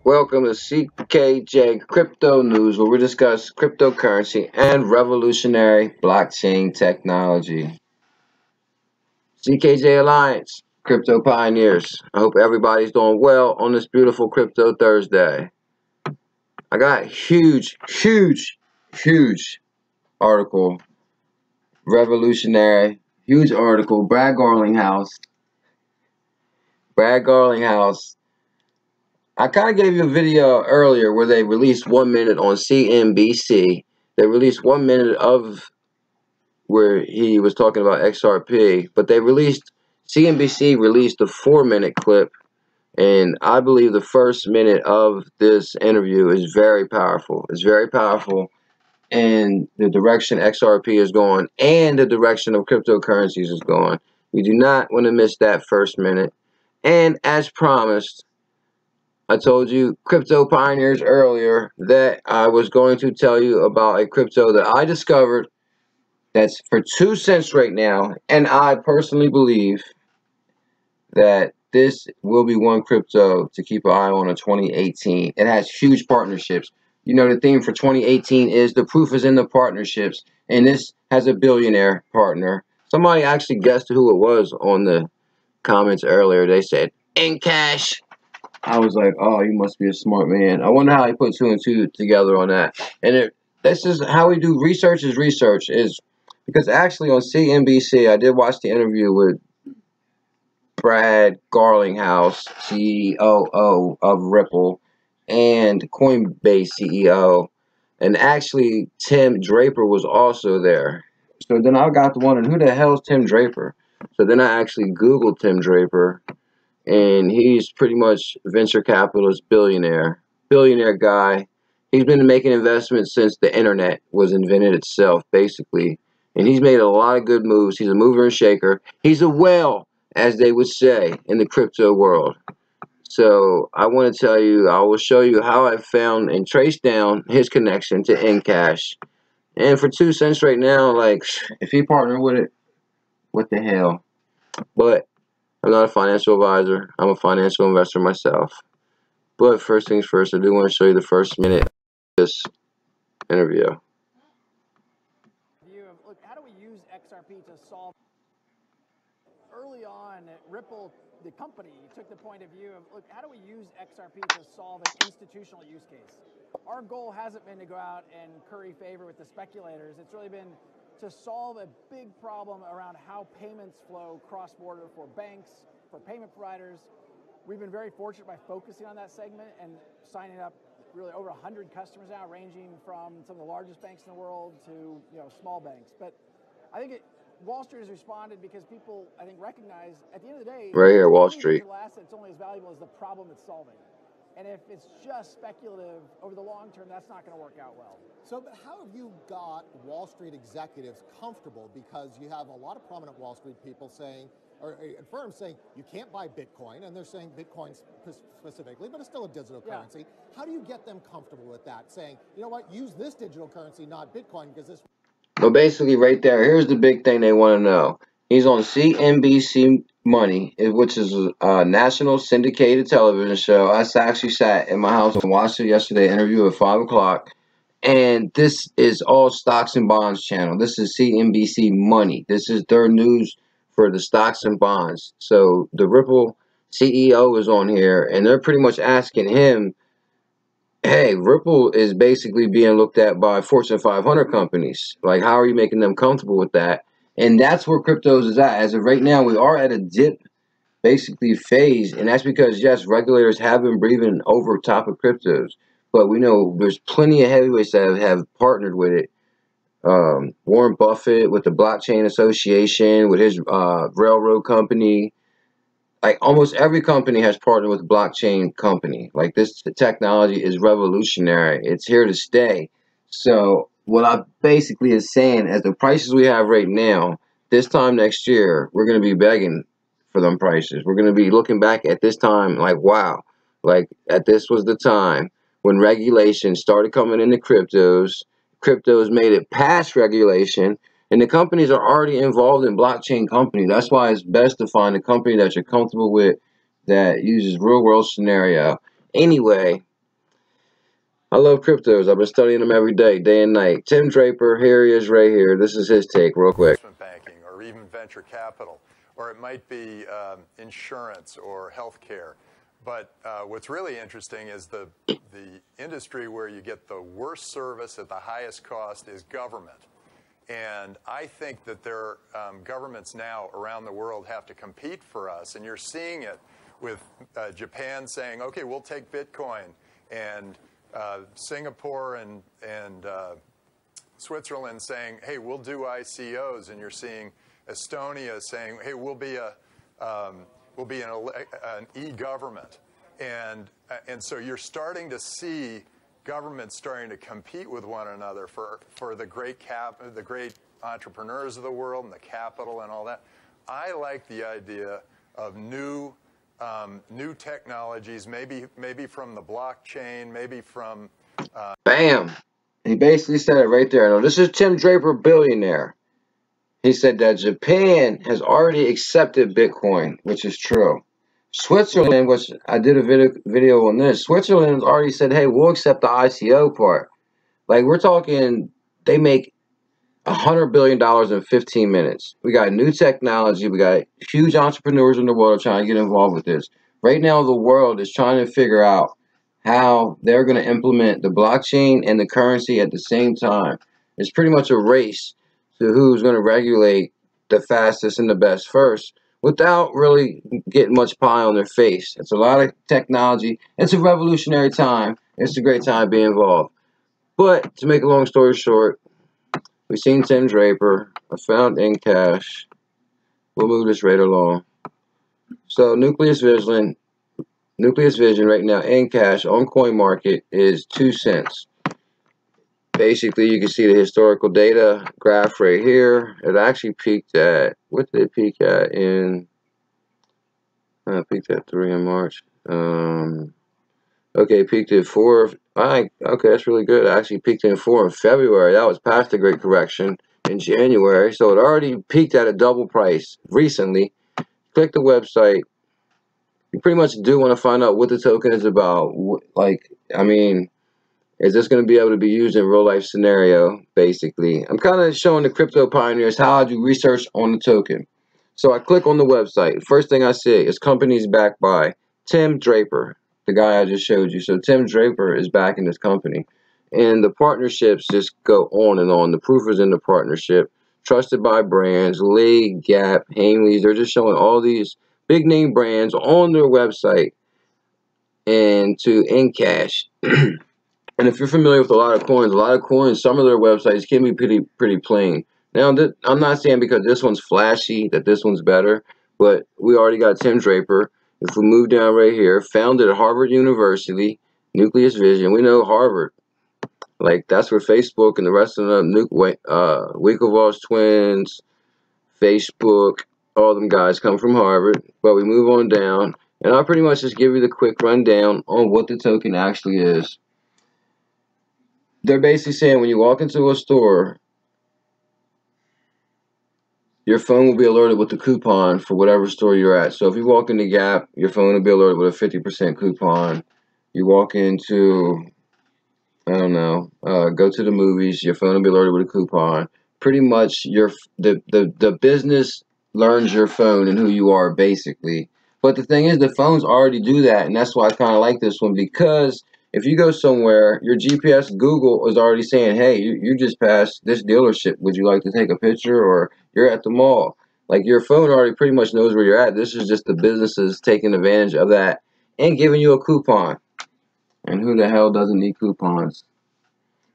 Welcome to CKJ Crypto News, where we discuss cryptocurrency and revolutionary blockchain technology. CKJ Alliance, Crypto Pioneers. I hope everybody's doing well on this beautiful Crypto Thursday. I got huge article. Revolutionary, huge article. Brad Garlinghouse. I kind of gave you a video earlier where they released 1 minute on CNBC. They released 1 minute of where he was talking about XRP, but CNBC released a 4-minute clip, and I believe the first minute of this interview is very powerful. It's very powerful in the direction XRP is going and the direction of cryptocurrencies is going. You do not want to miss that first minute. And as promised, I told you, Crypto Pioneers, earlier that I was going to tell you about a crypto that I discovered that's for 2 cents right now, and I personally believe that this will be one crypto to keep an eye on in 2018. It has huge partnerships. You know, the theme for 2018 is the proof is in the partnerships, and this has a billionaire partner. Somebody actually guessed who it was on the comments earlier. They said, Ncash. I was like, oh, you must be a smart man. I wonder how he put 2 and 2 together on that. And this is how we do research is because actually on CNBC, I did watch the interview with Brad Garlinghouse, CEO of Ripple, and Coinbase CEO. And actually, Tim Draper was also there. So then I got to wondering, who the hell is Tim Draper? So then I actually Googled Tim Draper. And he's pretty much venture capitalist, billionaire guy. He's been making investments since the internet was invented itself, basically. And he's made a lot of good moves. He's a mover and shaker. He's a whale, as they would say in the crypto world. So I want to tell you, I will show you how I found and traced down his connection to Ncash. And for 2 cents right now, like, if he partnered with it, what the hell? But I'm not a financial advisor. I'm a financial investor myself. But first things first, I do want to show you the first minute of this interview. Look, how do we use XRP to solve? Early on, Ripple, the company, took the point of view of, look, how do we use XRP to solve an institutional use case? Our goal hasn't been to go out and curry favor with the speculators. It's really been to solve a big problem around how payments flow cross-border for banks, for payment providers. We've been very fortunate by focusing on that segment and signing up really over 100 customers now, ranging from some of the largest banks in the world to small banks. But I think Wall Street has responded because people, I think, recognize at the end of the day, right here, Wall Street, digital asset's only as valuable as the problem it's solving. And if it's just speculative over the long term, that's not going to work out well. So, but how have you got Wall Street executives comfortable? Because you have a lot of prominent Wall Street people saying, or firms saying, you can't buy Bitcoin, and they're saying Bitcoin specifically, but it's still a digital currency. How do you get them comfortable with that, saying, you know what, use this digital currency, not Bitcoin, because this... Well, basically right there, here's the big thing they want to know. He's on CNBC Money, which is a national syndicated television show. I actually sat in my house and watched it yesterday, interview at 5 o'clock. And this is all stocks and bonds channel. This is CNBC Money. This is their news for the stocks and bonds. So the Ripple CEO is on here, and they're pretty much asking him, hey, Ripple is basically being looked at by Fortune 500 companies. Like, how are you making them comfortable with that? And that's where cryptos is at. As of right now, we are at a dip, basically, phase. And that's because, yes, regulators have been breathing over top of cryptos. But we know there's plenty of heavyweights that have partnered with it. Warren Buffett with the Blockchain Association, with his railroad company. Like, almost every company has partnered with a blockchain company. Like, this technology is revolutionary. It's here to stay. So what I basically is saying, as the prices we have right now, this time next year, we're going to be begging for them prices. We're going to be looking back at this time like, wow, like this was the time when regulation started coming into cryptos. Cryptos made it past regulation, and the companies are already involved in blockchain companies. That's why it's best to find a company that you're comfortable with that uses real world scenario. Anyway, I love cryptos. I've been studying them every day, day and night. Tim Draper, here he is right here. This is his take real quick. Investment banking or even venture capital, or it might be insurance or healthcare. But what's really interesting is the industry where you get the worst service at the highest cost is government. And I think that governments now around the world have to compete for us. And you're seeing it with Japan saying, okay, we'll take Bitcoin, and Singapore and Switzerland saying, hey, we'll do ICOs. And you're seeing Estonia saying, hey, we'll be an e-government. And so you're starting to see governments starting to compete with one another for the great entrepreneurs of the world and the capital and all that. I like the idea of new technologies, maybe from the blockchain, maybe from Bam! He basically said it right there. Now, this is Tim Draper, billionaire. He said that Japan has already accepted Bitcoin, which is true. Switzerland, which I did a video on this, Switzerland already said, hey, we'll accept the ICO part. Like, we're talking, they make $100 billion in 15 minutes. We got new technology. We got huge entrepreneurs in the world trying to get involved with this. Right now, the world is trying to figure out how they're going to implement the blockchain and the currency at the same time. It's pretty much a race to who's going to regulate the fastest and the best first without really getting much pie on their face. It's a lot of technology. It's a revolutionary time. It's a great time to be involved. But to make a long story short, we've seen Tim Draper. I found Ncash. We'll move this right along. So Nucleus Vision right now, Ncash on CoinMarket is 2 cents. Basically, you can see the historical data graph right here. It actually peaked at, what did it peak at in? Peaked at 3 in March. Okay, peaked at 4. Okay, that's really good. It actually peaked in 4 in February. That was past the Great Correction in January. So it already peaked at a double price recently. Click the website. You pretty much do want to find out what the token is about. Like, I mean, is this going to be able to be used in real life scenario, basically? I'm kind of showing the crypto pioneers how I do research on the token. So I click on the website. First thing I see is companies backed by Tim Draper, the guy I just showed you. So Tim Draper is backing this company. And the partnerships just go on and on. The proof is in the partnership. Trusted by brands, Lee, Gap, Hamleys. They're just showing all these big name brands on their website. And to Ncash. And if you're familiar with a lot of coins, some of their websites can be pretty plain. Now, I'm not saying because this one's flashy that this one's better, but we already got Tim Draper. If we move down right here, founded at Harvard University, Nucleus Vision. We know Harvard. Like, that's where Facebook and the rest of them, Winklevoss twins, Facebook, all them guys come from Harvard. But we move on down, and I'll pretty much just give you the quick rundown on what the token actually is. They're basically saying when you walk into a store, your phone will be alerted with the coupon for whatever store you're at. So if you walk into Gap, your phone will be alerted with a 50% coupon. You walk into, I don't know, go to the movies, your phone will be alerted with a coupon. Pretty much the business learns your phone and who you are, basically. But the thing is, the phones already do that, and that's why I kind of like this one, because if you go somewhere, your GPS Google is already saying, hey, you just passed this dealership. Would you like to take a picture? Or you're at the mall. Like, your phone already pretty much knows where you're at. This is just the businesses taking advantage of that and giving you a coupon. And who the hell doesn't need coupons?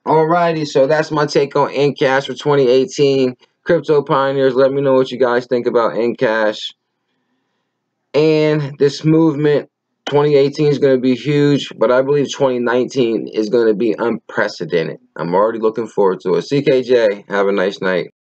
Alrighty, so that's my take on Ncash for 2018. Crypto pioneers, let me know what you guys think about Ncash. And this movement, 2018 is going to be huge, but I believe 2019 is going to be unprecedented. I'm already looking forward to it. CKJ, have a nice night.